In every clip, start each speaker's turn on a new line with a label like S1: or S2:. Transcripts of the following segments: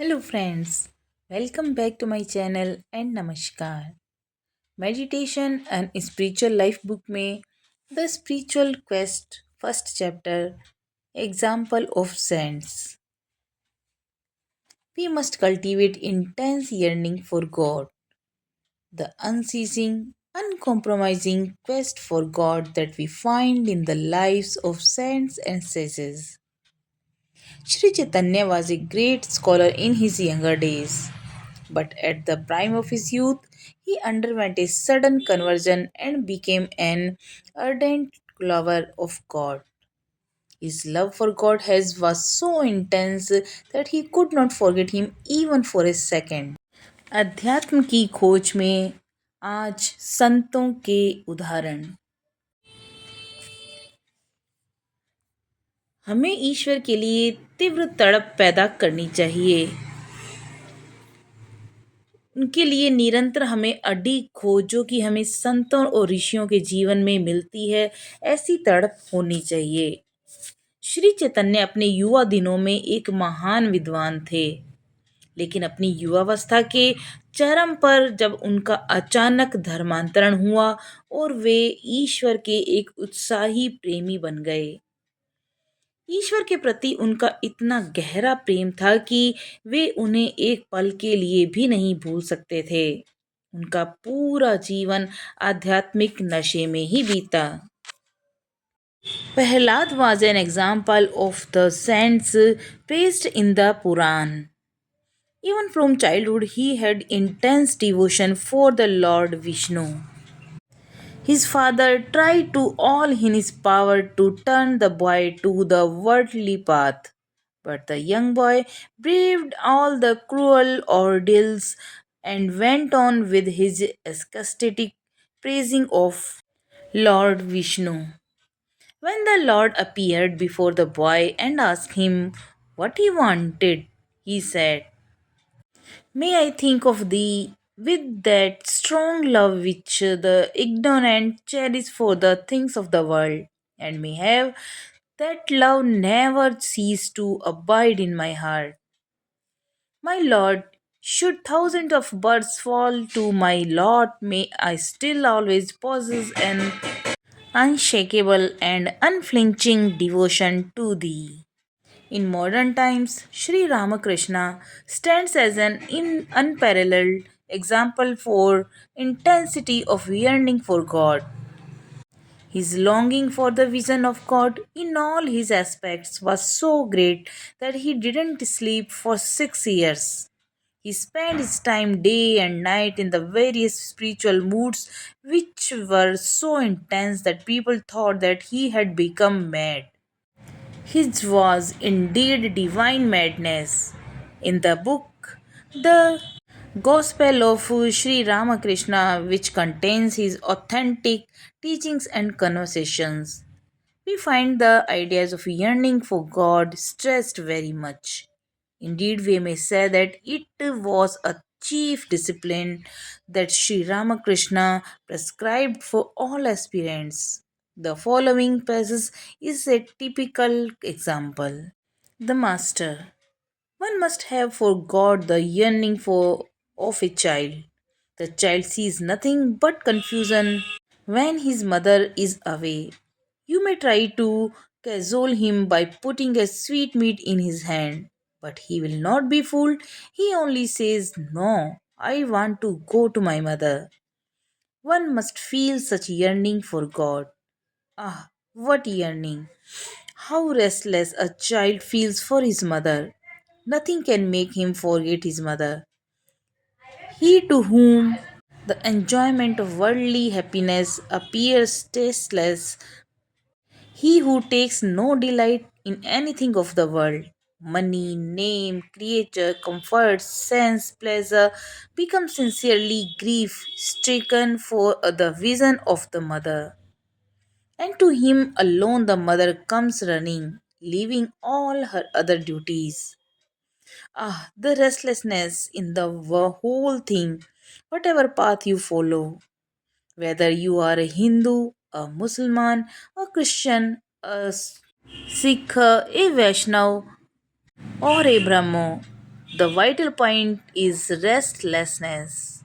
S1: Hello, friends. Welcome back to my channel and Namaskar. Meditation and Spiritual Life book में The Spiritual Quest first chapter Example of Saints. We must cultivate intense yearning for God, the unceasing, uncompromising quest for God that we find in the lives of saints and sages. Sri Chaitanya was a great scholar in his younger days. But at the prime of his youth, he underwent a sudden conversion and became an ardent lover of God. His love for God was so intense that he could not forget him even for a second. अध्यात्म की खोज में आज संतों के उदाहरण। हमें ईश्वर के लिए तीव्र तड़प पैदा करनी चाहिए। उनके लिए निरंतर हमें अडिग खोज जो कि हमें संतों और ऋषियों के जीवन में मिलती है, ऐसी तड़प होनी चाहिए। श्री चैतन्य अपने युवा दिनों में एक महान विद्वान थे, लेकिन अपनी युवावस्था के चरम पर जब उनका अचानक धर्मांतरण हुआ और वे ईश्वर के एक उत्साही प्रेमी बन गए। ईश्वर के प्रति उनका इतना गहरा प्रेम था कि वे उन्हें एक पल के लिए भी नहीं भूल सकते थे। उनका पूरा जीवन आध्यात्मिक नशे में ही बीता। Prahlad was an example of the saints praised in the Puran. Even from childhood, he had intense devotion for the Lord Vishnu. His father tried to all in his power to turn the boy to the worldly path, but the young boy braved all the cruel ordeals and went on with his ecstatic praising of Lord Vishnu. When the Lord appeared before the boy and asked him what he wanted, he said, "May I think of thee with that strong love which the ignorant cherish for the things of the world, and may have that love never cease to abide in my heart. My Lord, should thousands of birds fall to my lot, may I still always possess an unshakable and unflinching devotion to thee." In modern times, Sri Ramakrishna stands as an unparalleled example for intensity of yearning for God. His longing for the vision of God in all his aspects was so great that he didn't sleep for 6 years. He spent his time day and night in the various spiritual moods, which were so intense that people thought that he had become mad. His was indeed divine madness. In the book, The Gospel of Sri Ramakrishna, which contains his authentic teachings and conversations, we find the ideas of yearning for God stressed very much. Indeed, we may say that it was a chief discipline that Sri Ramakrishna prescribed for all aspirants. The following passage is a typical example. The Master. One must have for God the yearning for of a child. The child sees nothing but confusion when his mother is away. You may try to cajole him by putting a sweetmeat in his hand, but he will not be fooled. He only says, "No, I want to go to my mother." One must feel such yearning for God. Ah, what yearning! How restless a child feels for his mother. Nothing can make him forget his mother. He to whom the enjoyment of worldly happiness appears tasteless, he who takes no delight in anything of the world, money, name, creature, comfort, sense, pleasure, becomes sincerely grief stricken for the vision of the mother. And to him alone the mother comes running, leaving all her other duties. Ah, the restlessness in the whole thing, whatever path you follow, whether you are a Hindu, a Muslim, a Christian, a Sikh, a Vaishnav, or a Brahmo, The vital point is restlessness.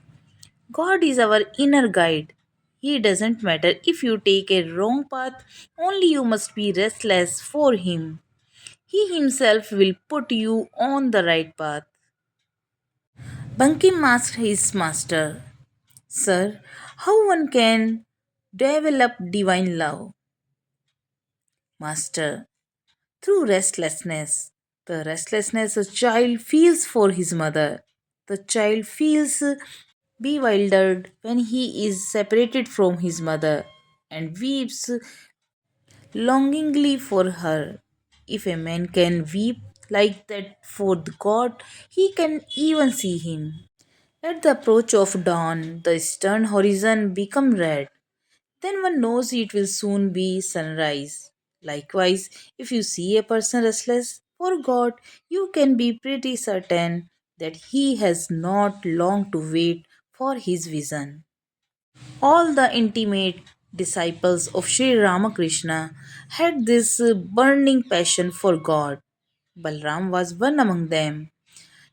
S1: God is our inner guide. He doesn't matter if you take a wrong path, only you must be restless for Him. He Himself will put you on the right path. Bankim asked his master, Sir, how one can develop divine love? Master, through restlessness. The restlessness a child feels for his mother. The child feels bewildered when he is separated from his mother and weeps longingly for her. If a man can weep like that for the God, he can even see him. At the approach of dawn, the eastern horizon become red. Then one knows it will soon be sunrise. Likewise, if you see a person restless for God, you can be pretty certain that he has not long to wait for his vision. All the intimate disciples of Sri Ramakrishna had this burning passion for God. Balram was one among them.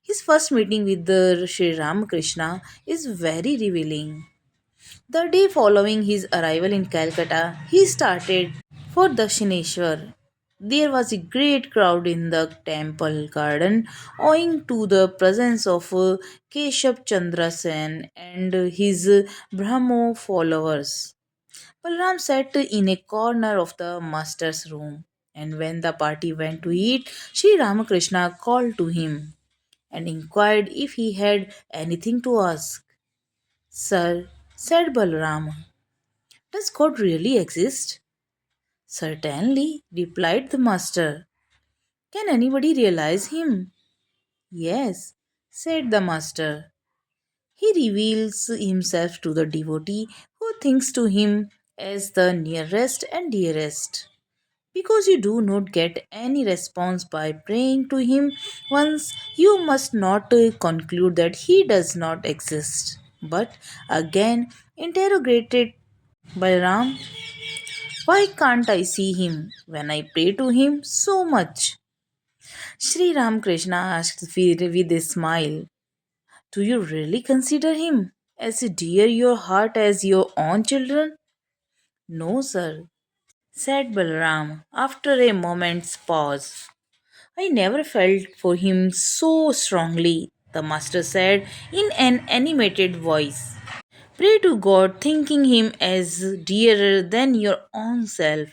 S1: His first meeting with the Sri Ramakrishna is very revealing. The day following his arrival in Calcutta, he started for Dakshineshwar. There was a great crowd in the temple garden owing to the presence of Keshav Chandra Sen and his Brahmo followers. Balram sat in a corner of the master's room, and when the party went to eat, Sri Ramakrishna called to him and inquired if he had anything to ask. Sir, said Balram, does God really exist? Certainly, replied the master. Can anybody realize him? Yes, said the master. He reveals himself to the devotee who thinks to him as the nearest and dearest. Because you do not get any response by praying to him once, you must not conclude that he does not exist. But again, interrogated Balaram, why can't I see him when I pray to him so much? Sri Ramakrishna asked with a smile, do you really consider him as dear your heart as your own children? No, sir, said Balaram after a moment's pause. I never felt for him so strongly, the master said in an animated voice. Pray to God, thinking him as dearer than your own self.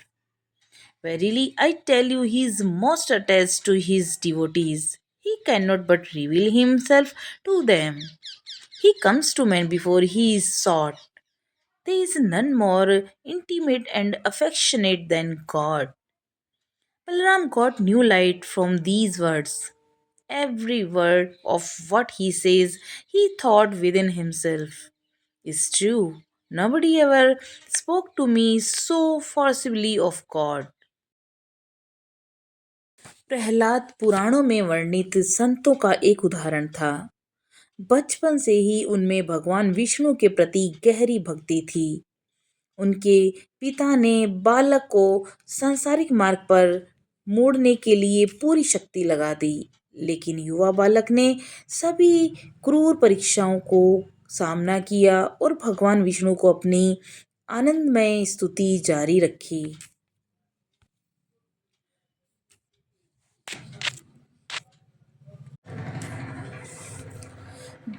S1: Verily, I tell you, he is most attached to his devotees. He cannot but reveal himself to them. He comes to men before he is sought. There is none more intimate and affectionate than God. Balaram got new light from these words. Every word of what he says, he thought within himself. Is true. Nobody ever spoke to me so forcibly of God. Prahlad पुराणों में वर्णित संतों का एक उदाहरण था। बचपन से ही उनमें भगवान विष्णु के प्रति गहरी भक्ति थी। उनके पिता ने बालक को सांसारिक मार्ग पर मोड़ने के लिए पूरी शक्ति लगा दी, लेकिन युवा बालक ने सभी क्रूर परीक्षाओं को सामना किया और भगवान विष्णु को अपनी आनंदमय स्तुति जारी रखी।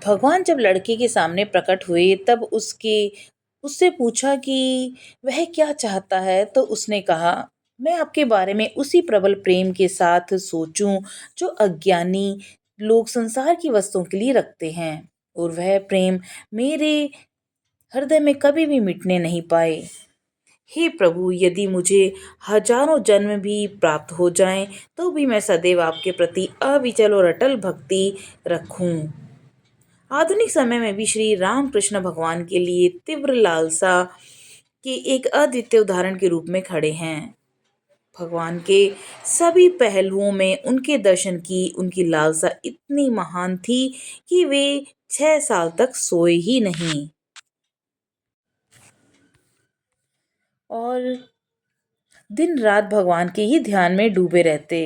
S1: भगवान जब लड़के के सामने प्रकट हुए तब उससे पूछा कि वह क्या चाहता है, तो उसने कहा, मैं आपके बारे में उसी प्रबल प्रेम के साथ सोचूं जो अज्ञानी लोग संसार की वस्तुओं के लिए रखते हैं, और वह प्रेम मेरे हृदय में कभी भी मिटने नहीं पाए। हे प्रभु, यदि मुझे हजारों जन्म भी प्राप्त हो जाएं, तो भी मैं सदैव आपके प्रति अविचल और अटल भक्ति रखूं। आधुनिक समय में भी श्री रामकृष्ण भगवान के लिए तीव्र लालसा के एक अद्वितीय उदाहरण के रूप में खड़े हैं। भगवान के सभी पहलुओं में उनके दर्शन की उनकी लालसा इतनी महान थी कि वे 6 साल तक सोए ही नहीं और दिन रात भगवान के ही ध्यान में डूबे रहते।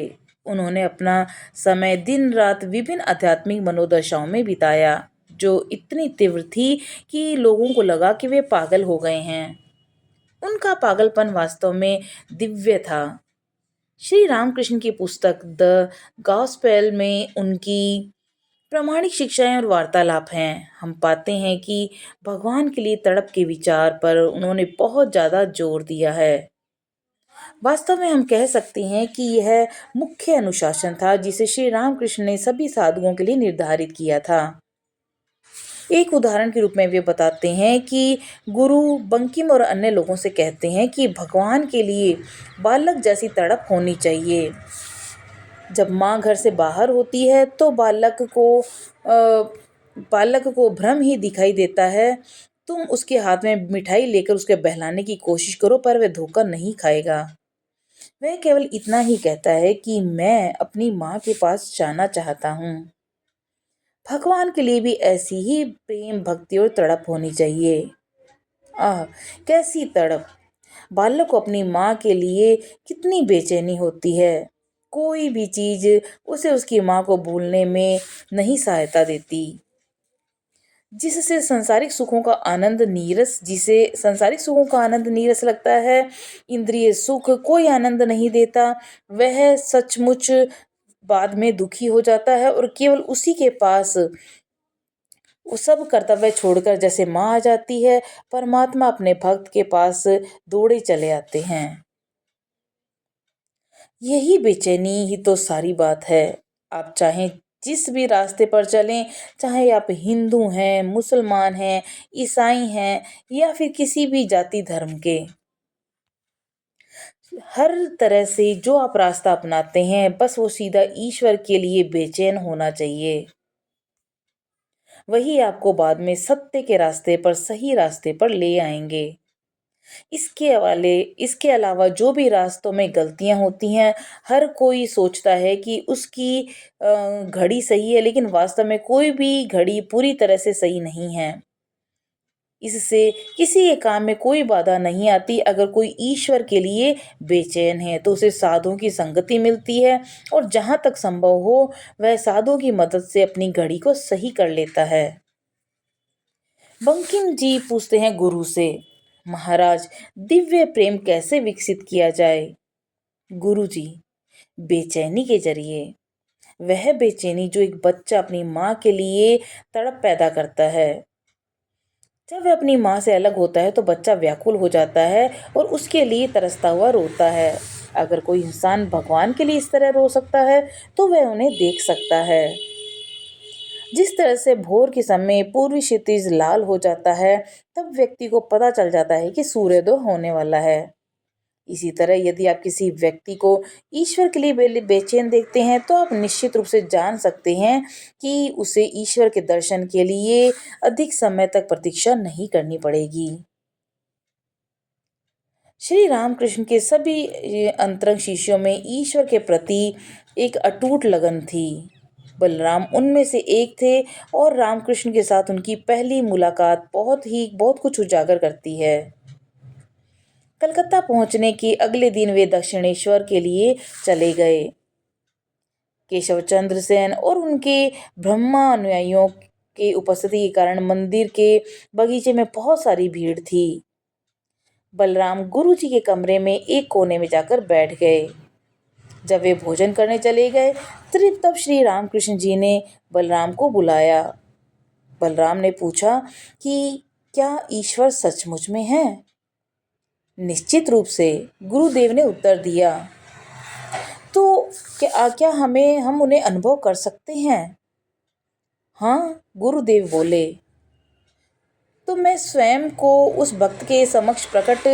S1: उन्होंने अपना समय दिन रात विभिन्न आध्यात्मिक मनोदशाओं में बिताया, जो इतनी तीव्र थी कि लोगों को लगा कि वे पागल हो गए हैं। उनका पागलपन वास्तव में दिव्य था। श्री रामकृष्ण की पुस्तक द गॉस्पेल में उनकी प्रामाणिक शिक्षाएं और वार्तालाप हैं। हम पाते हैं कि भगवान के लिए तड़प के विचार पर उन्होंने बहुत ज़्यादा जोर दिया है। वास्तव में हम कह सकते हैं कि यह मुख्य अनुशासन था जिसे श्री रामकृष्ण ने सभी साधुओं के लिए निर्धारित किया था। एक उदाहरण के रूप में वे बताते हैं कि गुरु बंकिम और अन्य लोगों से कहते हैं कि भगवान के लिए बालक जैसी तड़प होनी चाहिए। जब माँ घर से बाहर होती है तो बालक को भ्रम ही दिखाई देता है। तुम उसके हाथ में मिठाई लेकर उसके बहलाने की कोशिश करो, पर वह धोखा नहीं खाएगा। वह केवल इतना ही कहता है कि मैं अपनी माँ के पास जाना चाहता हूँ। भगवान के लिए भी ऐसी ही प्रेम, भक्ति और तड़प होनी चाहिए। आह, कैसी तड़प! बालक को अपनी माँ के लिए कितनी बेचैनी होती है। कोई भी चीज उसे उसकी माँ को भूलने में नहीं सहायता देती। जिसे संसारिक सुखों का आनंद नीरस लगता है, इंद्रिय सुख कोई आनंद नहीं देता, वह सचमुच बाद में दुखी हो जाता है और केवल उसी के पास वो सब कर्तव्य छोड़कर जैसे माँ आ जाती है, परमात्मा अपने भक्त के पास दौड़े चले आते हैं। यही बेचैनी ही तो सारी बात है। आप चाहे जिस भी रास्ते पर चलें, चाहे आप हिंदू हैं, मुसलमान हैं, ईसाई हैं या फिर किसी भी जाति धर्म के, हर तरह से जो आप रास्ता अपनाते हैं, बस वो सीधा ईश्वर के लिए बेचैन होना चाहिए। वही आपको बाद में सत्य के रास्ते पर, सही रास्ते पर ले आएंगे। इसके अलावा जो भी रास्तों में गलतियां होती हैं, हर कोई सोचता है कि उसकी घड़ी सही है, लेकिन वास्तव में कोई भी घड़ी पूरी तरह से सही नहीं है। इससे किसी एक काम में कोई बाधा नहीं आती। अगर कोई ईश्वर के लिए बेचैन है तो उसे साधुओं की संगति मिलती है और जहाँ तक संभव हो वह साधुओं की मदद से अपनी घड़ी को सही कर लेता है। बंकिम जी पूछते हैं गुरु से, महाराज, दिव्य प्रेम कैसे विकसित किया जाए? गुरु जी, बेचैनी के जरिए। वह बेचैनी जो एक बच्चा अपनी माँ के लिए तड़प पैदा करता है। जब वह अपनी माँ से अलग होता है तो बच्चा व्याकुल हो जाता है और उसके लिए तरसता हुआ रोता है। अगर कोई इंसान भगवान के लिए इस तरह रो सकता है तो वह उन्हें देख सकता है। जिस तरह से भोर के समय पूर्वी क्षितिज लाल हो जाता है, तब व्यक्ति को पता चल जाता है कि सूर्योदय होने वाला है। इसी तरह यदि आप किसी व्यक्ति को ईश्वर के लिए बेचैन देखते हैं तो आप निश्चित रूप से जान सकते हैं कि उसे ईश्वर के दर्शन के लिए अधिक समय तक प्रतीक्षा नहीं करनी पड़ेगी। श्री रामकृष्ण के सभी अंतरंग शिष्यों में ईश्वर के प्रति एक अटूट लगन थी। बलराम उनमें से एक थे और रामकृष्ण के साथ उनकी पहली मुलाकात बहुत कुछ उजागर करती है। कलकत्ता पहुंचने के अगले दिन वे दक्षिणेश्वर के लिए चले गए। केशव चंद्र सेन और उनके ब्रह्मा अनुयायियों के उपस्थिति के कारण मंदिर के बगीचे में बहुत सारी भीड़ थी। बलराम गुरुजी के कमरे में एक कोने में जाकर बैठ गए। जब वे भोजन करने चले गए तब श्री रामकृष्ण जी ने बलराम को बुलाया। बलराम ने पूछा कि क्या ईश्वर सचमुच में है? निश्चित रूप से, गुरुदेव ने उत्तर दिया। तो क्या हम उन्हें अनुभव कर सकते हैं? हाँ, गुरुदेव बोले। तो मैं स्वयं को उस भक्त के समक्ष प्रकट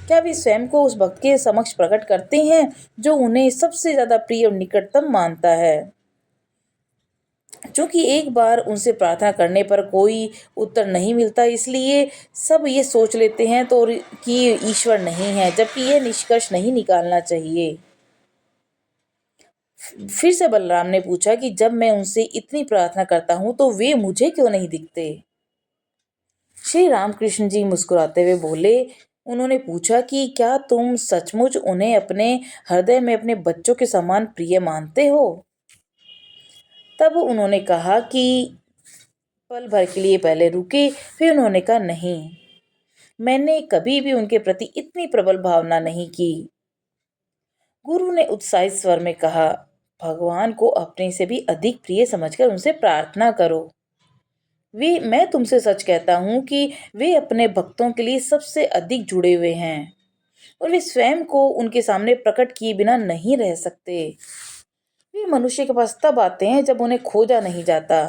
S1: क्या वे स्वयं को उस भक्त के समक्ष प्रकट करते हैं जो उन्हें सबसे ज्यादा प्रिय और निकटतम मानता है? क्योंकि एक बार उनसे प्रार्थना करने पर कोई उत्तर नहीं मिलता, इसलिए सब ये सोच लेते हैं कि ईश्वर नहीं है, जबकि यह निष्कर्ष नहीं निकालना चाहिए। फिर से बलराम ने पूछा कि जब मैं उनसे इतनी प्रार्थना करता हूं तो वे मुझे क्यों नहीं दिखते? श्री रामकृष्ण जी मुस्कुराते हुए बोले, उन्होंने पूछा कि क्या तुम सचमुच उन्हें अपने हृदय में अपने बच्चों के समान प्रिय मानते हो? तब उन्होंने कहा कि पल भर के लिए पहले रुके, फिर उन्होंने कहा नहीं, मैंने कभी भी उनके प्रति इतनी प्रबल भावना नहीं की। गुरु ने उत्साहित स्वर में कहा, भगवान को अपने से भी अधिक प्रिय समझकर उनसे प्रार्थना करो। वे मैं तुमसे सच कहता हूँ कि वे अपने भक्तों के लिए सबसे अधिक जुड़े हुए हैं और वे स्वयं को उनके सामने प्रकट किए बिना नहीं रह सकते। वे मनुष्य के पास तब आते हैं जब उन्हें खोजा नहीं जाता।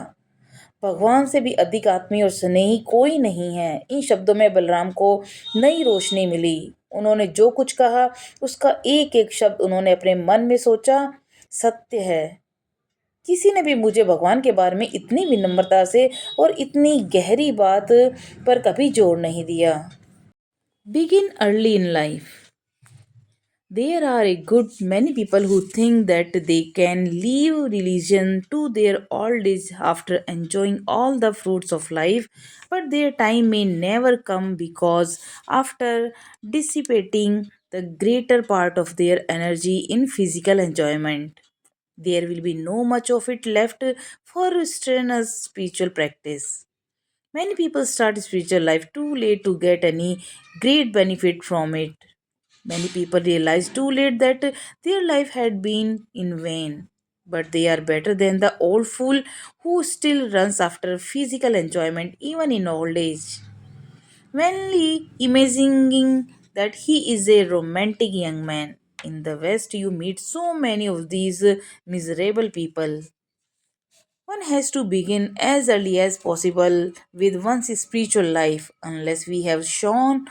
S1: भगवान से भी अधिक आत्मीय और स्नेही कोई नहीं है। इन शब्दों में बलराम को नई रोशनी मिली। उन्होंने जो कुछ कहा उसका एक एक शब्द उन्होंने अपने मन में सोचा, सत्य है। किसी ने भी मुझे भगवान के बारे में इतनी विनम्रता से और इतनी गहरी बात पर कभी जोर नहीं दिया। Begin early in life. There are a good many people who think that they can leave religion to their old age after enjoying all the fruits of life, but their time may never come because after dissipating the greater part of their energy in physical enjoyment, there will be no much of it left for strenuous spiritual practice. Many people start spiritual life too late to get any great benefit from it. Many people realize too late that their life had been in vain. But they are better than the old fool who still runs after physical enjoyment even in old age. Vainly imagining that he is a romantic young man. In the West, you meet so many of these miserable people. One has to begin as early as possible with one's spiritual life, unless we have sown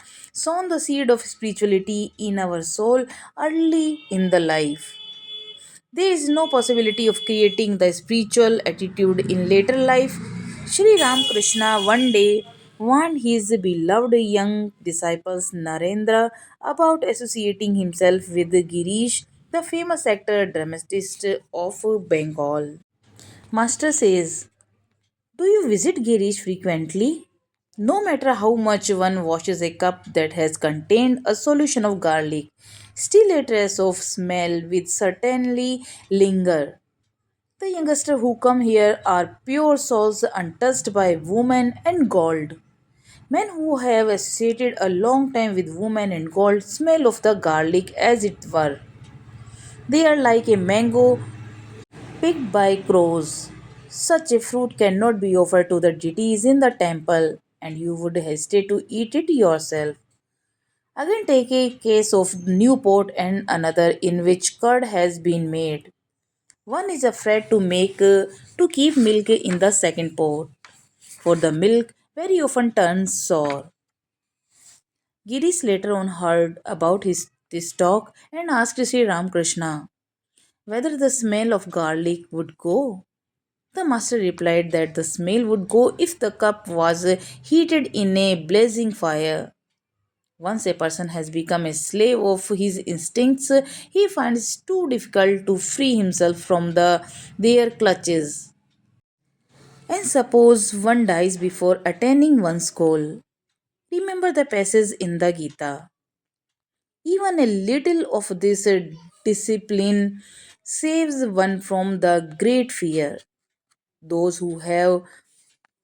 S1: the seed of spirituality in our soul early in the life. There is no possibility of creating the spiritual attitude in later life. Sri Ramakrishna one day warned his beloved young disciples Narendra about associating himself with Girish, the famous actor dramatist of Bengal. Master says, do you visit Girish frequently? No matter how much one washes a cup that has contained a solution of garlic, still a trace of smell will certainly linger. The youngsters who come here are pure souls untouched by woman and gold. Men who have associated a long time with woman and gold smell of the garlic as it were. They are like a mango picked by crows. Such a fruit cannot be offered to the deities in the temple, and you would hesitate to eat it yourself. Again, take a case of Newport and another in which curd has been made. One is afraid to keep milk in the second pot, for the milk very often turns sour. Girish later on heard about this talk and asked Sri Ramakrishna whether the smell of garlic would go. The master replied that the smell would go if the cup was heated in a blazing fire. Once a person has become a slave of his instincts, he finds it too difficult to free himself from their clutches. And suppose one dies before attaining one's goal. Remember the passage in the Gita. Even a little of this discipline saves one from the great fear. Those who have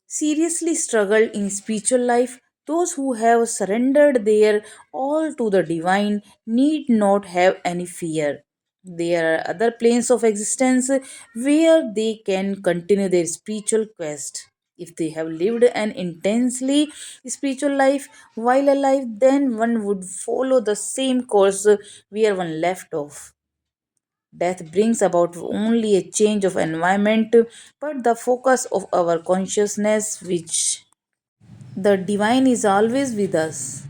S1: seriously struggled in spiritual life, those who have surrendered their all to the divine, need not have any fear. There are other planes of existence where they can continue their spiritual quest. If they have lived an intensely spiritual life while alive, then one would follow the same course where one left off. Death brings about only a change of environment, but the focus of our consciousness, which the divine is always with us.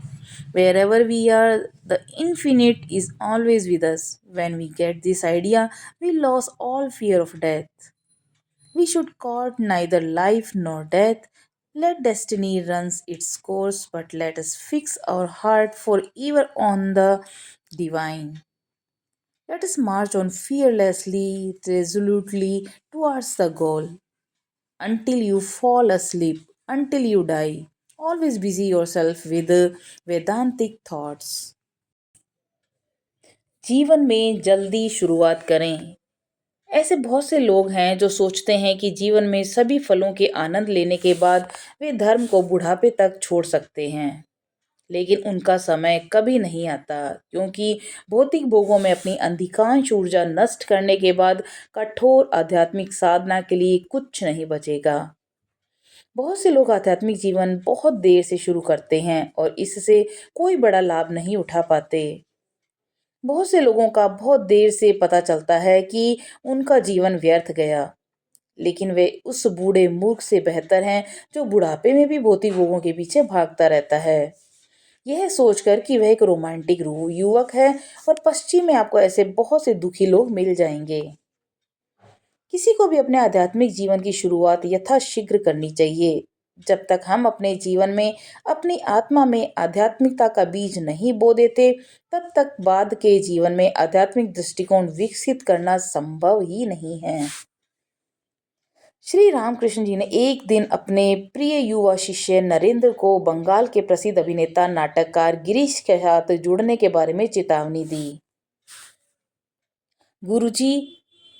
S1: Wherever we are, the infinite is always with us. When we get this idea, we lose all fear of death. We should court neither life nor death. Let destiny runs its course, but let us fix our heart forever on the divine. Let us march on fearlessly, resolutely towards the goal until you fall asleep, until you die. Always busy yourself with Vedantic thoughts. जीवन में जल्दी शुरुआत करें। ऐसे बहुत से लोग हैं जो सोचते हैं कि जीवन में सभी फलों के आनंद लेने के बाद वे धर्म को बुढ़ापे तक छोड़ सकते हैं। लेकिन उनका समय कभी नहीं आता, क्योंकि भौतिक भोगों में अपनी अधिकांश ऊर्जा नष्ट करने के बाद कठोर आध्यात्मिक साधना के लिए कुछ नहीं बचेगा। बहुत से लोग आध्यात्मिक जीवन बहुत देर से शुरू करते हैं और इससे कोई बड़ा लाभ नहीं उठा पाते। बहुत से लोगों का बहुत देर से पता चलता है कि उनका जीवन व्यर्थ गया, लेकिन वे उस बूढ़े मूर्ख से बेहतर हैं जो बुढ़ापे में भी भौतिक भोगों के पीछे भागता रहता है, यह सोचकर कि वह एक रोमांटिक रूह युवक है। और पश्चिम में आपको ऐसे बहुत से दुखी लोग मिल जाएंगे। किसी को भी अपने आध्यात्मिक जीवन की शुरुआत यथाशीघ्र करनी चाहिए। जब तक हम अपने जीवन में अपनी आत्मा में आध्यात्मिकता का बीज नहीं बो देते, तब तक बाद के जीवन में आध्यात्मिक दृष्टिकोण विकसित करना संभव ही नहीं है। श्री रामकृष्ण जी ने एक दिन अपने प्रिय युवा शिष्य नरेंद्र को बंगाल के प्रसिद्ध अभिनेता नाटककार गिरीश के साथ जुड़ने के बारे में चेतावनी दी। गुरुजी,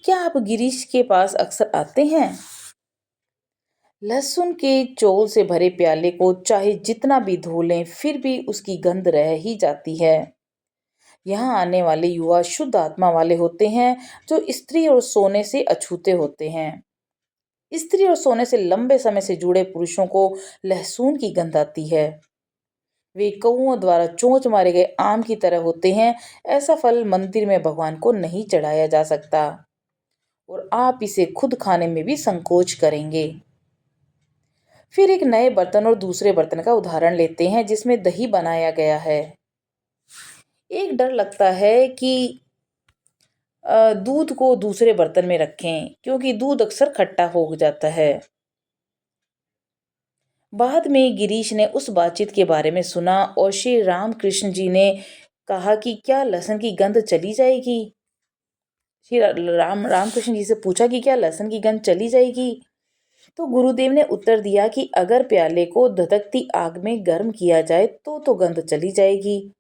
S1: क्या आप गिरीश के पास अक्सर आते हैं? लहसुन के चोल से भरे प्याले को चाहे जितना भी धो लें, फिर भी उसकी गंध रह ही जाती है। यहाँ आने वाले युवा शुद्ध आत्मा वाले होते हैं, जो स्त्री और सोने से अछूते होते हैं। स्त्री और सोने से लंबे समय से जुड़े पुरुषों को लहसुन की गंध आती है। वे कौओं द्वारा चोंच मारे गए आम की तरह होते हैं। ऐसा फल मंदिर में भगवान को नहीं चढ़ाया जा सकता और आप इसे खुद खाने में भी संकोच करेंगे। फिर एक नए बर्तन और दूसरे बर्तन का उदाहरण लेते हैं जिसमें दही बनाया गया है। एक डर लगता है कि दूध को दूसरे बर्तन में रखें, क्योंकि दूध अक्सर खट्टा हो जाता है। बाद में गिरीश ने उस बातचीत के बारे में सुना और श्री रामकृष्ण जी ने कहा कि क्या लहसुन की गंध चली जाएगी। श्री रामकृष्ण जी से पूछा कि क्या लहसुन की गंध चली जाएगी। तो गुरुदेव ने उत्तर दिया कि अगर प्याले को धधकती आग में गर्म किया जाए तो गंध चली जाएगी।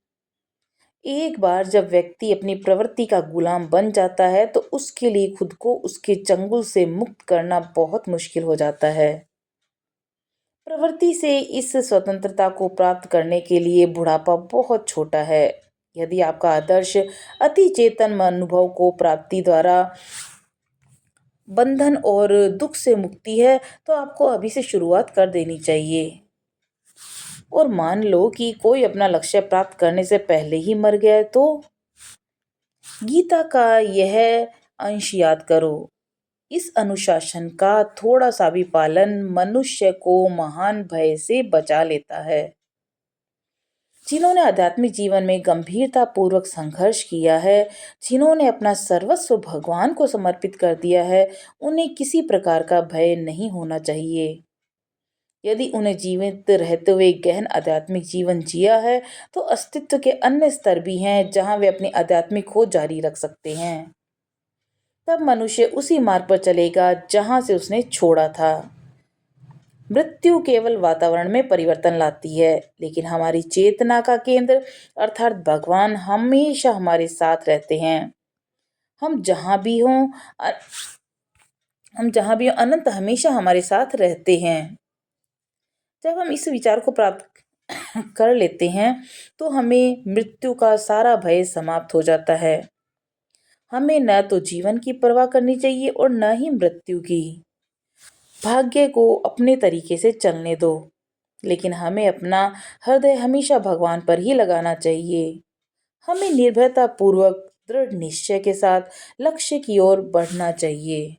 S1: एक बार जब व्यक्ति अपनी प्रवृत्ति का गुलाम बन जाता है तो उसके लिए खुद को उसके चंगुल से मुक्त करना बहुत मुश्किल हो जाता है। प्रवृत्ति से इस स्वतंत्रता को प्राप्त करने के लिए बुढ़ापा बहुत छोटा है। यदि आपका आदर्श अति चेतन अनुभव को प्राप्ति द्वारा बंधन और दुख से मुक्ति है, तो आपको अभी से शुरुआत कर देनी चाहिए। और मान लो कि कोई अपना लक्ष्य प्राप्त करने से पहले ही मर गया है, तो गीता का यह अंश याद करो। इस अनुशासन का थोड़ा सा भी पालन मनुष्य को महान भय से बचा लेता है। जिन्होंने आध्यात्मिक जीवन में गंभीरता पूर्वक संघर्ष किया है, जिन्होंने अपना सर्वस्व भगवान को समर्पित कर दिया है, उन्हें किसी प्रकार का भय नहीं होना चाहिए। यदि उन्हें जीवित रहते हुए गहन आध्यात्मिक जीवन जिया है, तो अस्तित्व के अन्य स्तर भी हैं जहां वे अपनी आध्यात्मिक खोज जारी रख सकते हैं। तब मनुष्य उसी मार्ग पर चलेगा जहां से उसने छोड़ा था। मृत्यु केवल वातावरण में परिवर्तन लाती है, लेकिन हमारी चेतना का केंद्र अर्थात भगवान हमेशा हमारे साथ रहते हैं। हम जहां भी हों अनंत हमेशा हमारे साथ रहते हैं। जब हम इस विचार को प्राप्त कर लेते हैं, तो हमें मृत्यु का सारा भय समाप्त हो जाता है। हमें न तो जीवन की परवाह करनी चाहिए और न ही मृत्यु की। भाग्य को अपने तरीके से चलने दो, लेकिन हमें अपना हृदय हमेशा भगवान पर ही लगाना चाहिए। हमें निर्भयता पूर्वक दृढ़ निश्चय के साथ लक्ष्य की ओर बढ़ना चाहिए।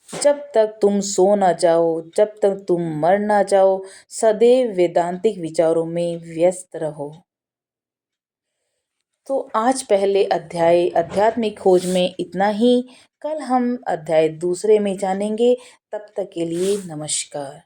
S1: जब तक तुम सो ना जाओ, जब तक तुम मर ना जाओ, सदैव वेदांतिक विचारों में व्यस्त रहो। तो आज पहले अध्याय आध्यात्मिक खोज में इतना ही। कल हम अध्याय दूसरे में जानेंगे। तब तक के लिए नमस्कार।